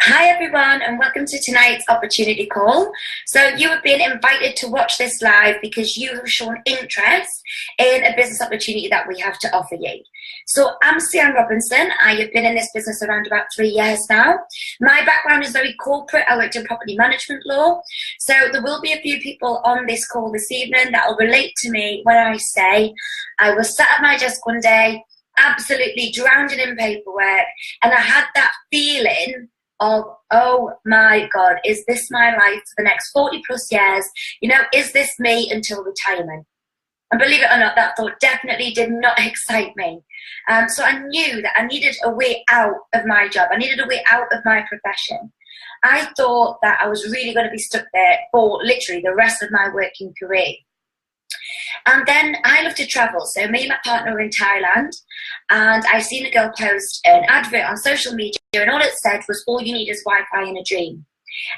Hi everyone and welcome to tonight's opportunity call. So you have been invited to watch this live because you have shown interest in a business opportunity that we have to offer you. So I'm Sian Robinson. I have been in this business around about 3 years now. My background is very corporate. I worked in property management law. So there will be a few people on this call this evening that will relate to me when I say I was sat at my desk one day, absolutely drowning in paperwork, and I had that feeling of, oh my God, is this my life for the next 40 plus years? You know, is this me until retirement? And believe it or not, that thought definitely did not excite me. So I knew that I needed a way out of my job. I needed a way out of my profession. I thought that I was really going to be stuck there for literally the rest of my working career. And then I love to travel. So me and my partner were in Thailand, and I seen a girl post an advert on social media, and all it said was, all you need is Wi-Fi in a dream.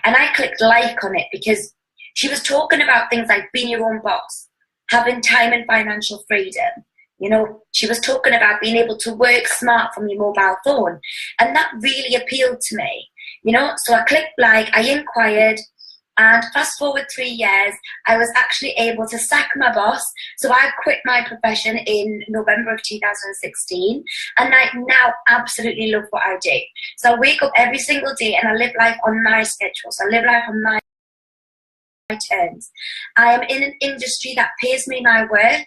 And I clicked like on it because she was talking about things like being your own boss, having time and financial freedom. You know, she was talking about being able to work smart from your mobile phone. And that really appealed to me. You know, so I clicked like, I inquired, and fast forward 3 years, I was actually able to sack my boss. So I quit my profession in November of 2016. And I now absolutely love what I do. So I wake up every single day and I live life on my schedule. So I live life on my terms. I am in an industry that pays me my worth.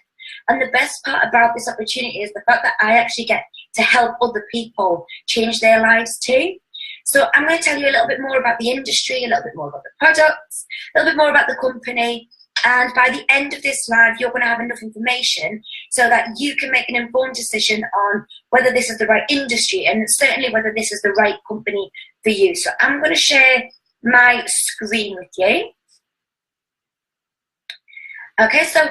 And the best part about this opportunity is the fact that I actually get to help other people change their lives too. So I'm going to tell you a little bit more about the industry, a little bit more about the products, a little bit more about the company. And by the end of this live, you're going to have enough information so that you can make an informed decision on whether this is the right industry and certainly whether this is the right company for you. So I'm going to share my screen with you. Okay, so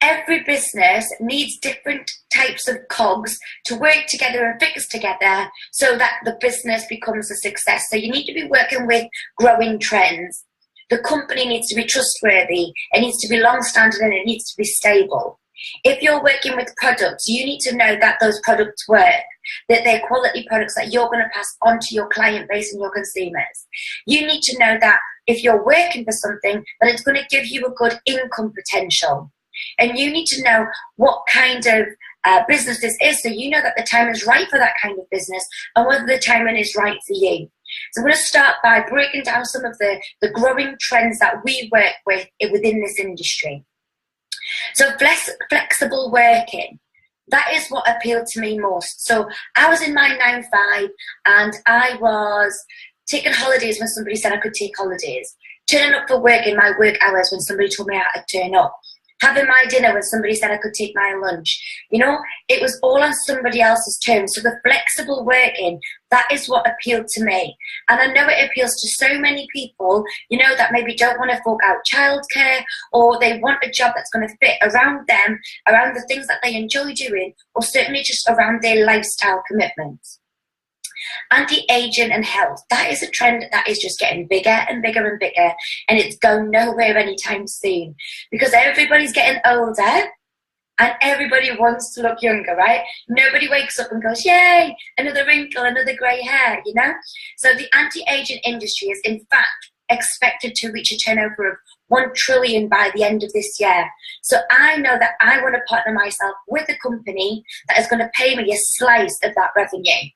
every business needs different types of cogs to work together and fix together so that the business becomes a success. So you need to be working with growing trends. The company needs to be trustworthy, it needs to be long-standing, and it needs to be stable. If you're working with products, you need to know that those products work, that they're quality products that you're going to pass on to your client base and your consumers. You need to know that if you're working for something, that it's going to give you a good income potential. And you need to know what kind of business this is, so you know that the time is right for that kind of business and whether the timing is right for you. So I'm going to start by breaking down some of the growing trends that we work with within this industry. So flexible working, that is what appealed to me most. So I was in my 9-5 and I was taking holidays when somebody said I could take holidays, turning up for work in my work hours when somebody told me I had to turn up, having my dinner when somebody said I could take my lunch. You know, it was all on somebody else's terms. So the flexible working, that is what appealed to me. And I know it appeals to so many people, you know, that maybe don't want to fork out childcare, or they want a job that's going to fit around them, around the things that they enjoy doing, or certainly just around their lifestyle commitments. Anti-aging and health, that is a trend that is just getting bigger and bigger and bigger, and it's going nowhere anytime soon because everybody's getting older and everybody wants to look younger, right? Nobody wakes up and goes, yay, another wrinkle, another grey hair, you know? So the anti-aging industry is in fact expected to reach a turnover of 1 trillion by the end of this year. So I know that I want to partner myself with a company that is going to pay me a slice of that revenue.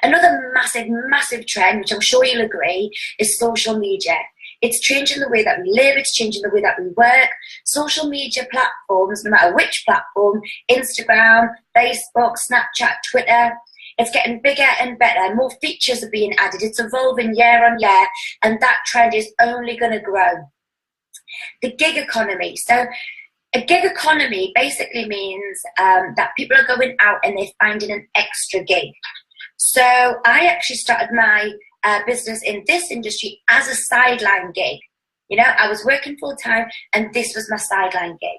Another massive trend, which I'm sure you'll agree, is social media. It's changing the way that we live, it's changing the way that we work. Social media platforms, no matter which platform, Instagram, Facebook, Snapchat, Twitter, it's getting bigger and better. More features are being added. It's evolving year on year, and that trend is only going to grow. The gig economy. So a gig economy basically means that people are going out and they're finding an extra gig. So I actually started my business in this industry as a sideline gig. You know, I was working full time and this was my sideline gig.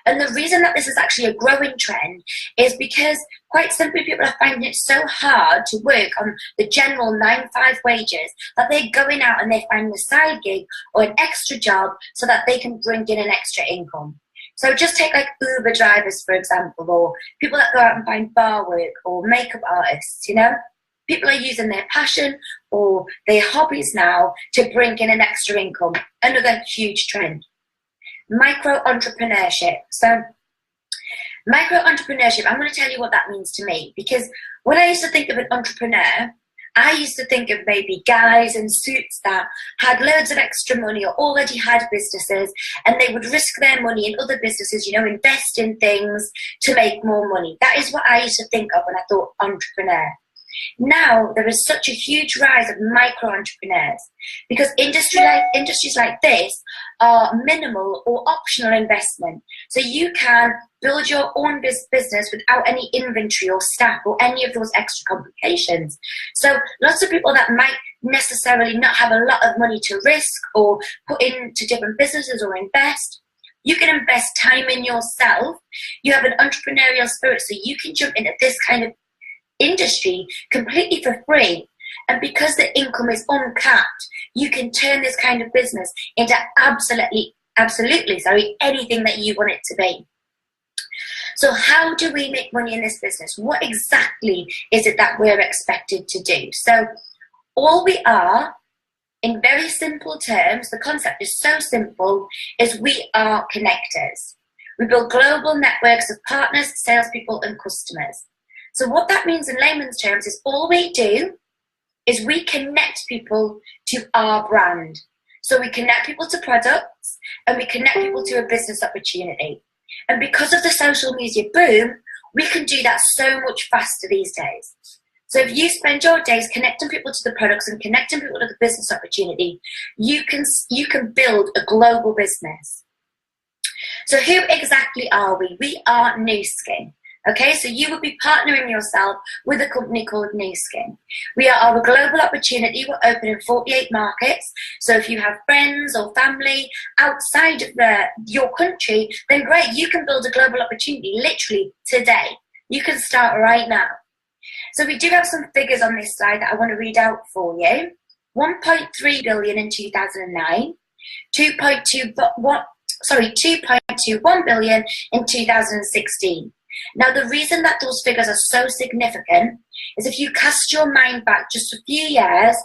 And the reason that this is actually a growing trend is because quite simply people are finding it so hard to work on the general 9-5 wages that they're going out and they're finding a side gig or an extra job so that they can bring in an extra income. So just take like Uber drivers, for example, or people that go out and find bar work or makeup artists, you know. People are using their passion or their hobbies now to bring in an extra income. Another huge trend. Micro-entrepreneurship. So micro-entrepreneurship, I'm going to tell you what that means to me, because when I used to think of an entrepreneur, I used to think of maybe guys in suits that had loads of extra money or already had businesses, and they would risk their money in other businesses, you know, invest in things to make more money. That is what I used to think of when I thought entrepreneur. Now there is such a huge rise of micro entrepreneurs because industries like this are minimal or optional investment. So you can build your own business without any inventory or staff or any of those extra complications. So lots of people that might necessarily not have a lot of money to risk or put into different businesses or invest, you can invest time in yourself. You have an entrepreneurial spirit, so you can jump into this kind of industry completely for free, and because the income is uncapped, you can turn this kind of business into absolutely anything that you want it to be. So how do we make money in this business? What exactly is it that we're expected to do? So all we are, in very simple terms, the concept is so simple, is we are connectors. We build global networks of partners, salespeople and customers. So what that means in layman's terms is all we do is we connect people to our brand. So we connect people to products and we connect people to a business opportunity. And because of the social media boom, we can do that so much faster these days. So if you spend your days connecting people to the products and connecting people to the business opportunity, you can build a global business. So who exactly are we? We are Nu Skin. Okay, so you would be partnering yourself with a company called Nu Skin. We are a global opportunity. We're open in 48 markets. So if you have friends or family outside of your country, then great, you can build a global opportunity literally today. You can start right now. So we do have some figures on this slide that I want to read out for you. 1.3 billion in 2009, 2.21 billion in 2016. Now, the reason that those figures are so significant is if you cast your mind back just a few years,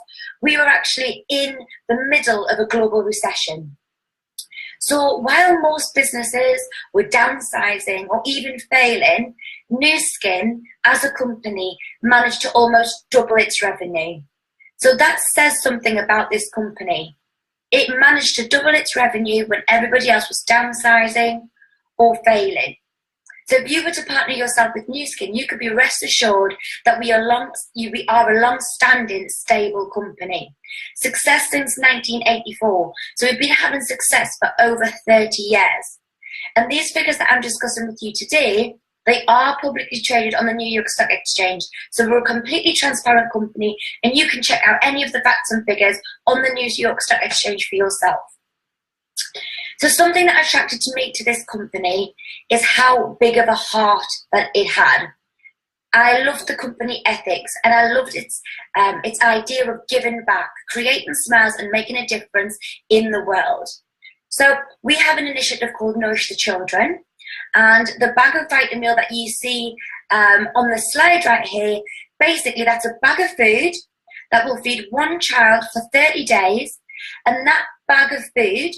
we were actually in the middle of a global recession. So while most businesses were downsizing or even failing, Nu Skin as a company managed to almost double its revenue. So that says something about this company. It managed to double its revenue when everybody else was downsizing or failing. So if you were to partner yourself with Nu Skin, you could be rest assured that we are a long-standing, stable company. Success since 1984. So we've been having success for over 30 years. And these figures that I'm discussing with you today, they are publicly traded on the New York Stock Exchange. So we're a completely transparent company, and you can check out any of the facts and figures on the New York Stock Exchange for yourself. So something that attracted me to this company is how big of a heart that it had. I loved the company ethics, and I loved its idea of giving back, creating smiles and making a difference in the world. So we have an initiative called Nourish the Children, and the bag of vitamin meal that you see on the slide right here, basically that's a bag of food that will feed one child for 30 days, and that bag of food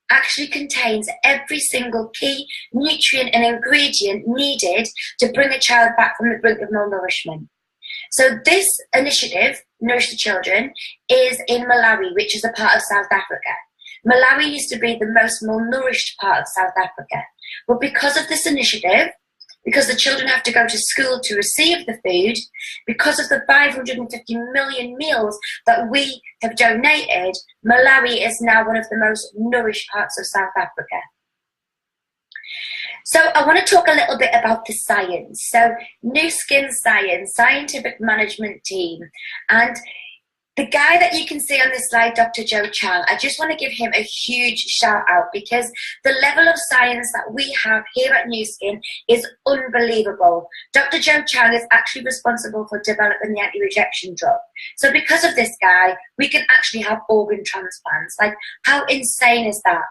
actually contains every single key nutrient and ingredient needed to bring a child back from the brink of malnourishment. So this initiative, Nourish the Children, is in Malawi, which is a part of South Africa. Malawi used to be the most malnourished part of South Africa. But because of this initiative, because the children have to go to school to receive the food, because of the 550 million meals that we have donated, Malawi is now one of the most nourished parts of South Africa. So I want to talk a little bit about the science. So Nu Skin Science, scientific management team. And the guy that you can see on this slide, Dr. Joe Chang, I just want to give him a huge shout out because the level of science that we have here at Nu Skin is unbelievable. Dr. Joe Chang is actually responsible for developing the anti-rejection drug. So because of this guy, we can actually have organ transplants. Like, how insane is that?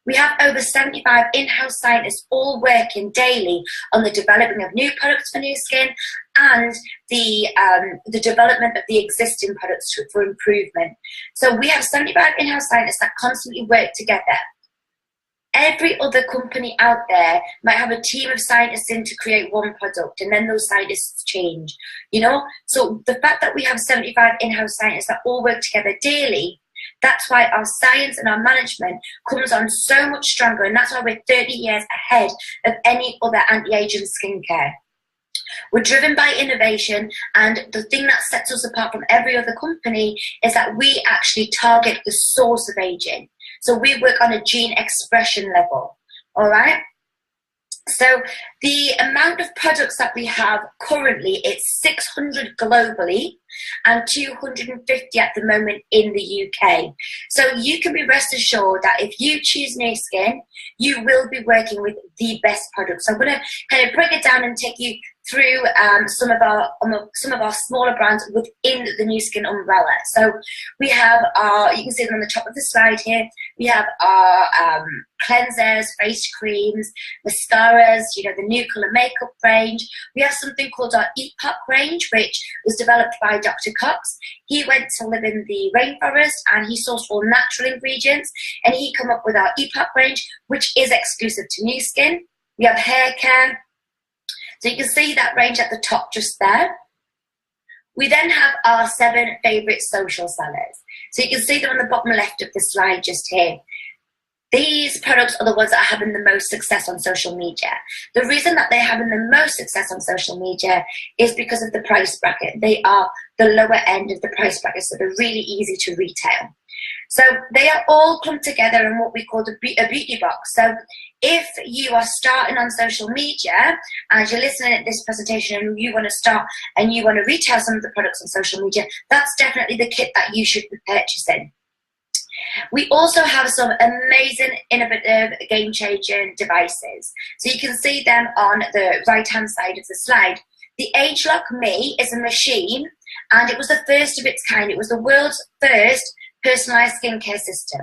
We have over 75 in-house scientists all working daily on the developing of new products for Nu Skin and the development of the existing products for improvement. So we have 75 in-house scientists that constantly work together. Every other company out there might have a team of scientists in to create one product, and then those scientists change, you know? So the fact that we have 75 in-house scientists that all work together daily, that's why our science and our management comes on so much stronger, and that's why we're 30 years ahead of any other anti-aging skincare. We're driven by innovation, and the thing that sets us apart from every other company is that we actually target the source of aging. So we work on a gene expression level, all right? So the amount of products that we have currently, it's 600 globally and 250 at the moment in the UK. So you can be rest assured that if you choose Nu Skin, you will be working with the best products. So I'm going to kind of break it down and take you through some of our smaller brands within the Nu Skin umbrella. So we have our, you can see them on the top of the slide here, we have our cleansers, face creams, mascaras, you know, the new colour makeup range. We have something called our Epoch range, which was developed by Dr. Cox. He went to live in the rainforest and he sourced all natural ingredients, and he came up with our Epoch range, which is exclusive to Nu Skin. We have hair care. So you can see that range at the top just there. We then have our 7 favourite social sellers. So you can see them on the bottom left of the slide just here. These products are the ones that are having the most success on social media. The reason that they're having the most success on social media is because of the price bracket. They are the lower end of the price bracket, so they're really easy to retail. So they are all clumped together in what we call a beauty box. So if you are starting on social media and you're listening at this presentation and you want to start and you want to retail some of the products on social media, that's definitely the kit that you should be purchasing. We also have some amazing, innovative, game-changing devices. So you can see them on the right-hand side of the slide. The ageLOC Me is a machine, and it was the first of its kind. It was the world's first personalized skincare system.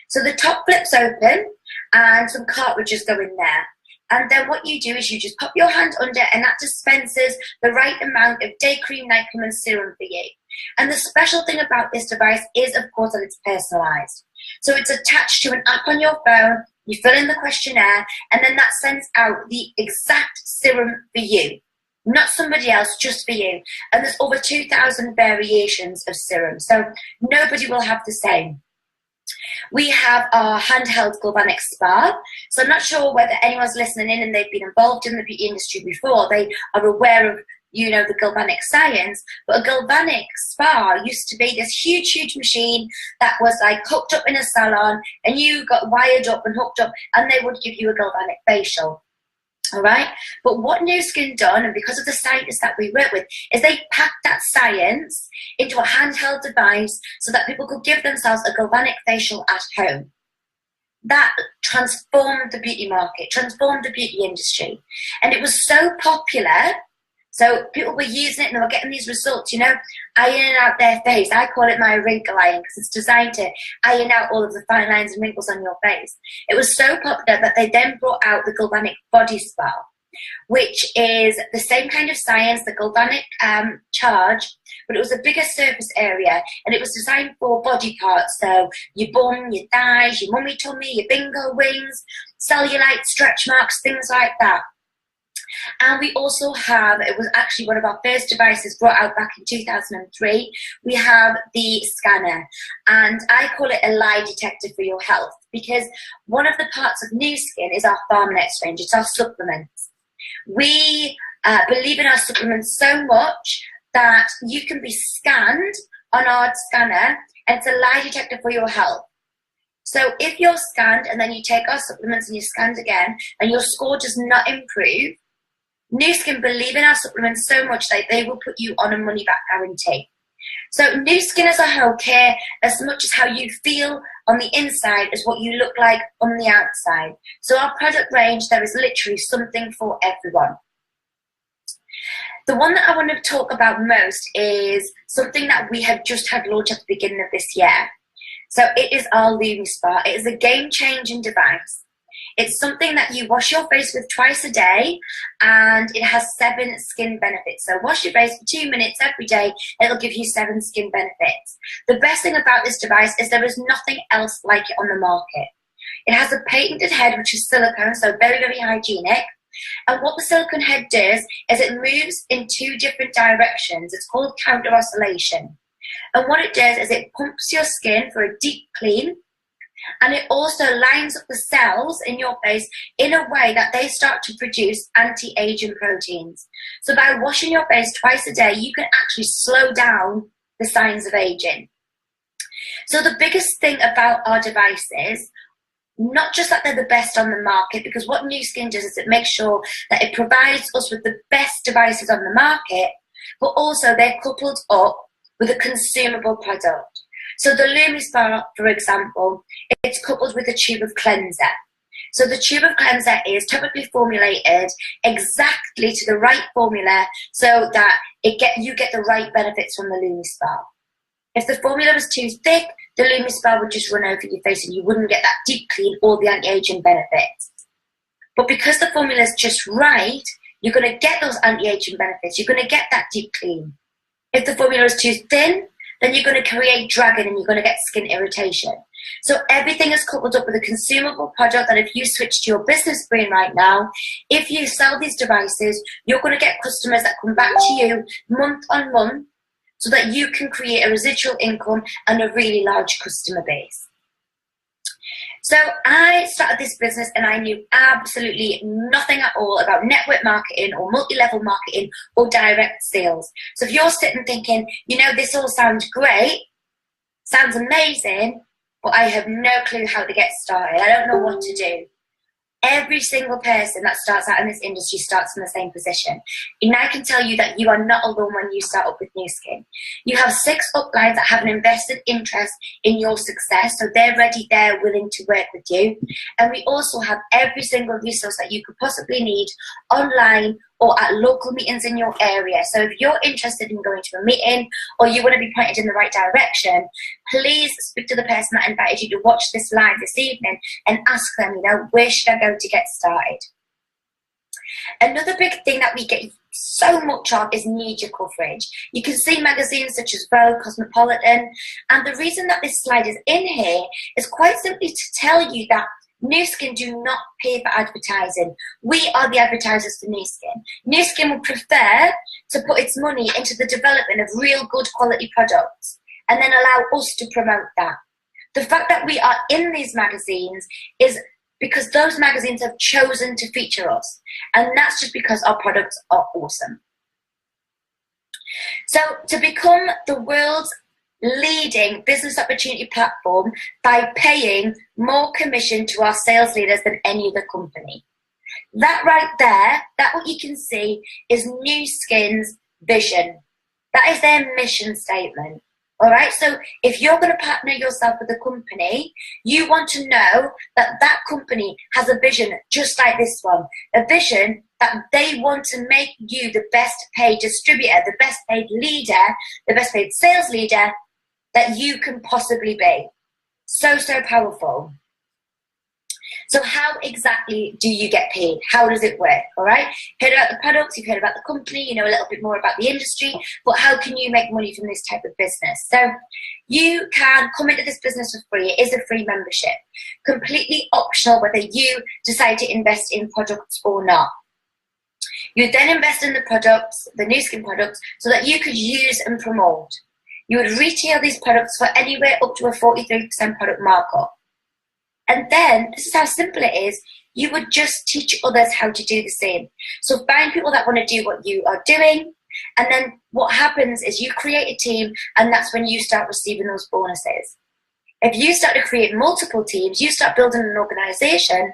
So the top flips open and some cartridges go in there. And then what you do is you just pop your hand under, and that dispenses the right amount of day cream, night cream, and serum for you. And the special thing about this device is, of course, that it's personalized. So it's attached to an app on your phone, you fill in the questionnaire, and then that sends out the exact serum for you. Not somebody else, just for you. And there's over 2,000 variations of serum, so nobody will have the same. We have our handheld galvanic spa. So I'm not sure whether anyone's listening in and they've been involved in the beauty industry before. They are aware of, you know, the galvanic science, but a galvanic spa used to be this huge, huge machine that was like hooked up in a salon, and you got wired up and hooked up, and they would give you a galvanic facial. All right, but what Nu Skin done, and because of the scientists that we work with, is they packed that science into a handheld device so that people could give themselves a galvanic facial at home. That transformed the beauty market, transformed the beauty industry, and it was so popular. So people were using it and they were getting these results, you know, ironing out their face. I call it my wrinkle iron because it's designed to iron out all of the fine lines and wrinkles on your face. It was so popular that they then brought out the galvanic body spa, which is the same kind of science, the galvanic charge, but it was a bigger surface area, and it was designed for body parts. So your bum, your thighs, your mummy tummy, your bingo wings, cellulite, stretch marks, things like that. And we also have, it was actually one of our first devices brought out back in 2003, we have the scanner. And I call it a lie detector for your health, because one of the parts of Nu Skin is our Pharmanex range, it's our supplements. We believe in our supplements so much that you can be scanned on our scanner, and it's a lie detector for your health. So if you're scanned and then you take our supplements and you're scanned again and your score does not improve, Nu Skin believe in our supplements so much that they will put you on a money-back guarantee. So Nu Skin as a whole care as much as how you feel on the inside as what you look like on the outside. So our product range, there is literally something for everyone. The one that I want to talk about most is something that we have just had launched at the beginning of this year. So it is our LumiSpa. It is a game-changing device. It's something that you wash your face with twice a day, and it has 7 skin benefits. So wash your face for 2 minutes every day, it'll give you 7 skin benefits. The best thing about this device is there is nothing else like it on the market. It has a patented head, which is silicone, so very, very hygienic. And what the silicone head does is it moves in 2 different directions. It's called counter oscillation. And what it does is it pumps your skin for a deep clean, and it also lines up the cells in your face in a way that they start to produce anti-aging proteins. So by washing your face twice a day, you can actually slow down the signs of aging. So the biggest thing about our devices, not just that they're the best on the market, because what Nu Skin does is it makes sure that it provides us with the best devices on the market, but also they're coupled up with a consumable product. So the LumiSpa, for example, it's coupled with a tube of cleanser. So the tube of cleanser is topically formulated exactly to the right formula so that you get the right benefits from the LumiSpa. If the formula was too thick, the LumiSpa would just run over your face and you wouldn't get that deep clean or the anti-aging benefits. But because the formula is just right, you're going to get those anti-aging benefits. You're going to get that deep clean. If the formula is too thin, then you're going to create dragging and you're going to get skin irritation. So everything is coupled up with a consumable product that if you switch to your business brain right now, if you sell these devices, you're going to get customers that come back to you month on month so that you can create a residual income and a really large customer base. So I started this business and I knew absolutely nothing at all about network marketing or multi-level marketing or direct sales. So if you're sitting thinking, you know, this all sounds great, sounds amazing, but I have no clue how to get started. I don't know what to do. Every single person that starts out in this industry starts in the same position. And I can tell you that you are not alone when you start up with Nu Skin. You have 6 uplines that have an invested interest in your success, so they're ready, they're willing to work with you. And we also have every single resource that you could possibly need online or at local meetings in your area. So if you're interested in going to a meeting or you want to be pointed in the right direction, please speak to the person that invited you to watch this live this evening and ask them, you know, where should I go to get started? Another big thing that we get so much of is media coverage. You can see magazines such as Vogue, Cosmopolitan, and the reason that this slide is in here is quite simply to tell you that Nu Skin do not pay for advertising. We are the advertisers for Nu Skin. Nu Skin would prefer to put its money into the development of real good quality products and then allow us to promote that. The fact that we are in these magazines is because those magazines have chosen to feature us, and that's just because our products are awesome. So to become the world's leading business opportunity platform by paying more commission to our sales leaders than any other company. That right there, that what you can see is Nu Skin's vision. That is their mission statement. All right, so if you're going to partner yourself with a company, you want to know that that company has a vision just like this one, a vision that they want to make you the best paid distributor, the best paid leader, the best paid sales leader that you can possibly be. So, so powerful. So how exactly do you get paid? How does it work? All right, you've heard about the products, you've heard about the company, you know a little bit more about the industry, but how can you make money from this type of business? So you can come into this business for free. It is a free membership, completely optional whether you decide to invest in products or not. You then invest in the products, the Nu Skin products, so that you could use and promote. You would retail these products for anywhere up to a 43% product markup. And then, this is how simple it is, you would just teach others how to do the same. So find people that want to do what you are doing, and then what happens is you create a team, and that's when you start receiving those bonuses. If you start to create multiple teams, you start building an organization,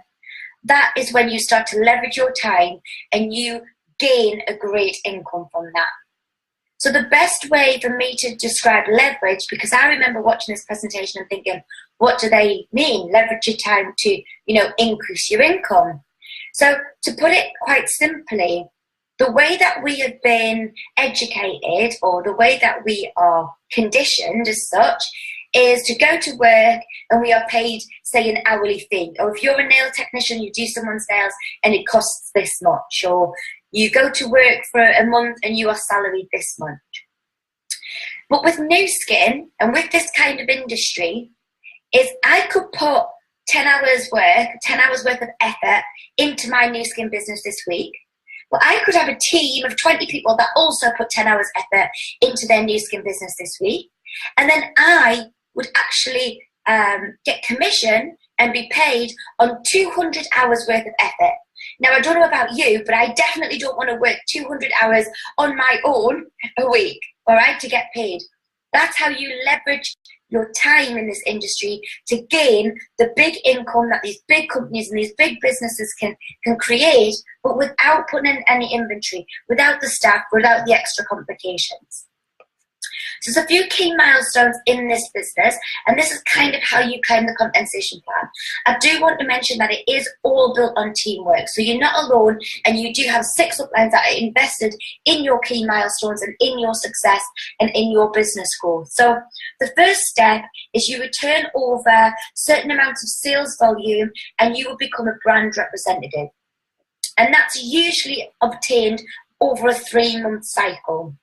that is when you start to leverage your time and you gain a great income from that. So the best way for me to describe leverage, because I remember watching this presentation and thinking, what do they mean? Leverage your time to, increase your income. So to put it quite simply, the way that we have been educated or the way that we are conditioned as such is to go to work and we are paid, say, an hourly fee. Or if you're a nail technician, you do someone's nails and it costs this much. Or you go to work for a month and you are salaried this much. But with Nu Skin and with this kind of industry, is I could put 10 hours worth of effort into my Nu Skin business this week. But I could have a team of 20 people that also put 10 hours effort into their Nu Skin business this week. And then I would actually get commission and be paid on 200 hours worth of effort. Now, I don't know about you, but I definitely don't want to work 200 hours on my own a week, all right, to get paid. That's how you leverage your time in this industry to gain the big income that these big companies and these big businesses can create, but without putting in any inventory, without the staff, without the extra complications. So there's a few key milestones in this business, and this is kind of how you claim the compensation plan. I do want to mention that it is all built on teamwork. So you're not alone, and you do have 6 uplines that are invested in your key milestones and in your success and in your business growth. So the first step is you would turn over certain amounts of sales volume and you will become a brand representative. And that's usually obtained over a 3-month cycle.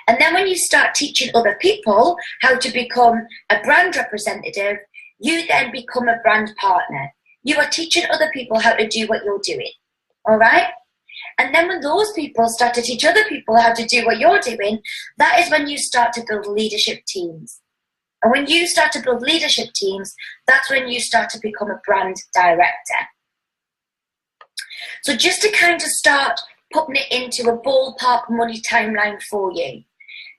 And then when you start teaching other people how to become a brand representative, you then become a brand partner. You are teaching other people how to do what you're doing, all right? And then when those people start to teach other people how to do what you're doing, that is when you start to build leadership teams. And when you start to build leadership teams, that's when you start to become a brand director. So just to kind of start putting it into a ballpark money timeline for you.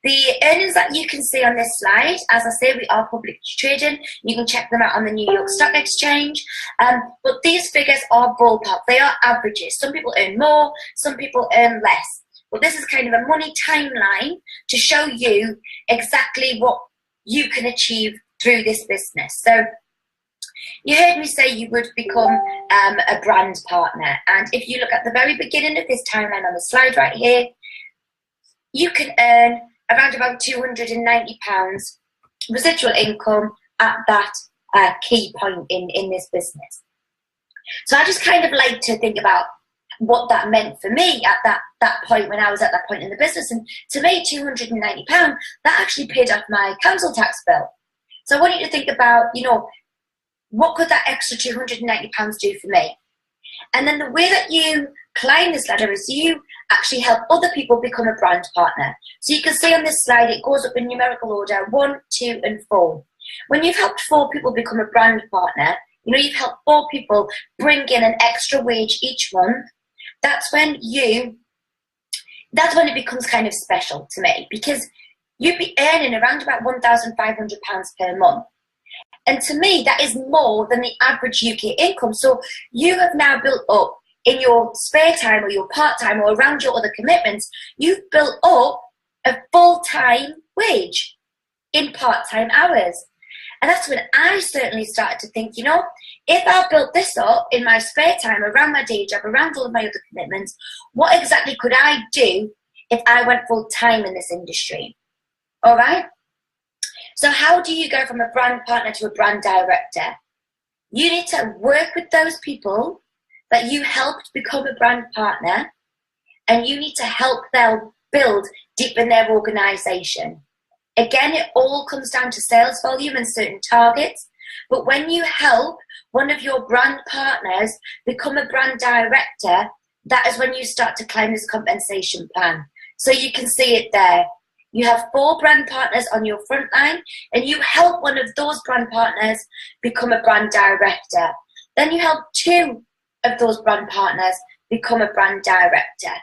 The earnings that you can see on this slide, as I say, we are publicly trading. You can check them out on the New York Stock Exchange. But these figures are ballpark. They are averages. Some people earn more, some people earn less. But this is kind of a money timeline to show you exactly what you can achieve through this business. So you heard me say you would become a brand partner. And if you look at the very beginning of this timeline on the slide right here, you can earn around about £290 residual income at that key point in this business. So I just kind of like to think about what that meant for me at that point when I was at that point in the business. And to me, £290, that actually paid off my council tax bill. So I want you to think about, you know, what could that extra £290 do for me? And then the way that you climb this ladder is you actually help other people become a brand partner. So you can see on this slide, it goes up in numerical order, 1, 2, and 4. When you've helped 4 people become a brand partner, you know, you've helped 4 people bring in an extra wage each month, that's when it becomes kind of special to me, because you'd be earning around about £1,500 per month. And to me, that is more than the average UK income. So you have now built up in your spare time or your part-time or around your other commitments, you've built up a full-time wage in part-time hours. And that's when I certainly started to think, you know, if I built this up in my spare time, around my day job, around all of my other commitments, what exactly could I do if I went full-time in this industry? All right? So how do you go from a brand partner to a brand director? You need to work with those people that you helped become a brand partner, and you need to help them build deep in their organization. Again, it all comes down to sales volume and certain targets, but when you help one of your brand partners become a brand director, that is when you start to climb this compensation plan. So you can see it there. You have 4 brand partners on your front line, and you help one of those brand partners become a brand director. Then you help 2 of those brand partners become a brand director.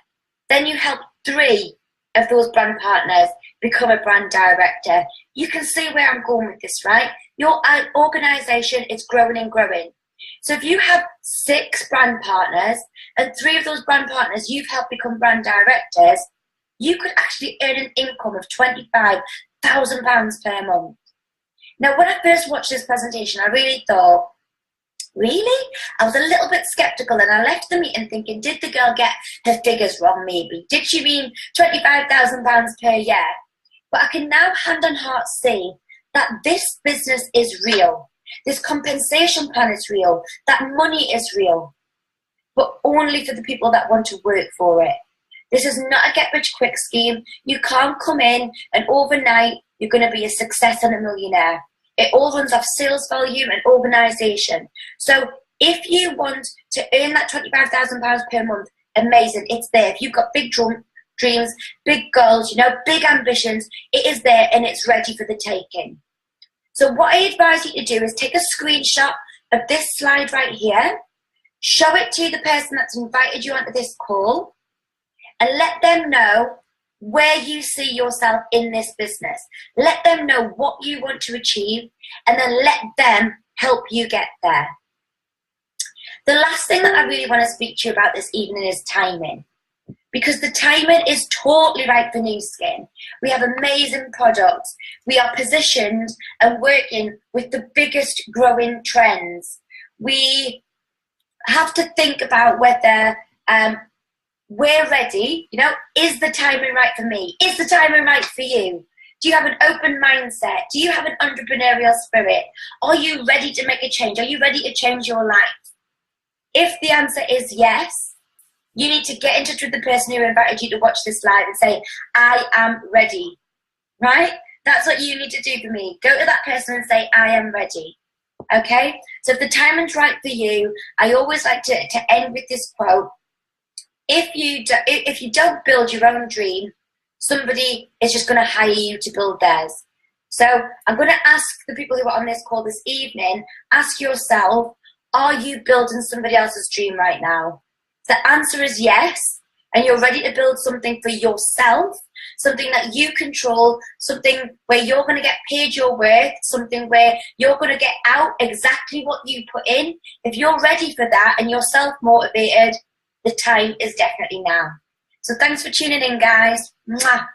Then you help 3 of those brand partners become a brand director. You can see where I'm going with this, right? Your organization is growing and growing. So if you have 6 brand partners and 3 of those brand partners you've helped become brand directors, you could actually earn an income of £25,000 per month. Now, when I first watched this presentation, I really thought, really? I was a little bit skeptical, and I left the meeting thinking, did the girl get her figures wrong maybe? Did she mean £25,000 per year? But I can now hand on heart say that this business is real. This compensation plan is real. That money is real. But only for the people that want to work for it. This is not a get-rich-quick scheme. You can't come in and overnight you're going to be a success and a millionaire. It all runs off sales volume and organisation. So if you want to earn that £25,000 per month, amazing, it's there. If you've got big dreams, big goals, you know, big ambitions, it is there and it's ready for the taking. So what I advise you to do is take a screenshot of this slide right here, show it to the person that's invited you onto this call, and let them know where you see yourself in this business. Let them know what you want to achieve, and then let them help you get there. The last thing that I really want to speak to you about this evening is timing. Because the timing is totally right for Nu Skin. We have amazing products. We are positioned and working with the biggest growing trends. We have to think about whether we're ready. You know, is the timing right for me? Is the timing right for you? Do you have an open mindset? Do you have an entrepreneurial spirit? Are you ready to make a change? Are you ready to change your life? If the answer is yes, you need to get in touch with the person who invited you to watch this live and say, I am ready, right? That's what you need to do for me. Go to that person and say, I am ready, okay? So if the timing's right for you, I always like to end with this quote. If you don't build your own dream, somebody is just going to hire you to build theirs. So I'm going to ask the people who are on this call this evening, ask yourself, are you building somebody else's dream right now? The answer is yes, and you're ready to build something for yourself, something that you control, something where you're going to get paid your worth, something where you're going to get out exactly what you put in. If you're ready for that and you're self-motivated, the time is definitely now. So thanks for tuning in, guys. Mwah.